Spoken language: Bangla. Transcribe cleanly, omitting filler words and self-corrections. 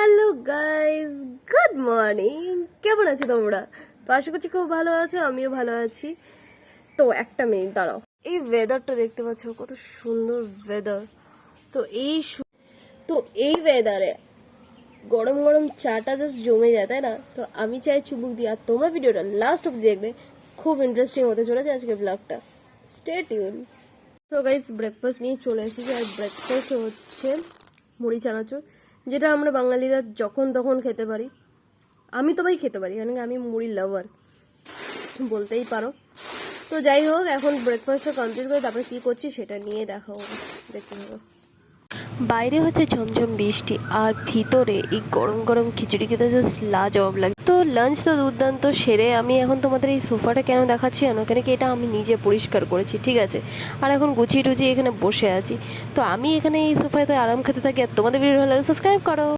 Hello guys, good morning. কেমন আছো তোমরা? তো আশা করছি খুব ভালো আছো, আমিও ভালো আছি। তো একটা মিনিট দাঁড়াও, এই ওয়েদারটা দেখতে পাচ্ছ, কত সুন্দর ওয়েদার। তো তো এই ওয়েদারে গরম গরম চাটা জাস্ট জমে যায়, তাই না? তো আমি চাই চুমুক দিয়ে, আর তোমরা ভিডিওটা লাস্ট অব্দি দেখবে, খুব ইন্টারেস্টিং হতে চলেছে আজকের ব্লগটা। Stay tune. তো গাইস, ব্রেকফাস্ট নিয়ে চলে এসেছি, আর ব্রেকফাস্ট হচ্ছে মুড়ি চানাচুর, যেটা আমরা বাঙালিরা যখন তখন খেতে পারি। আমি তো ভাই খেতে পারি, কারণ আমি মুড়ি লাভার বলতেই পারো। তো যাই হোক, এখন ব্রেকফাস্টটা কমপ্লিট করে তারপরে কী করছি সেটা নিয়ে দেখাবো, দেখতে হবে। বাইরে হচ্ছে ঝমঝম বৃষ্টি, আর ভিতরে এই গরম গরম খিচুড়ি খেতে জাস্ট লাজবাব লাগে। তো লাঞ্চ তো দুর্দান্ত সেরে আমি এখন তোমাদের এই সোফাটা কেন দেখাচ্ছি জানো? কেন কি এটা আমি নিজে পরিষ্কার করেছি, ঠিক আছে? আর এখন গুছিয়ে টুছিয়ে এখানে বসে আছি। তো আমি এখানে এই সোফাতে আরাম খেতে থাকি, আর তোমাদের ভিডিও ভালো লাগলে সাবস্ক্রাইব করো।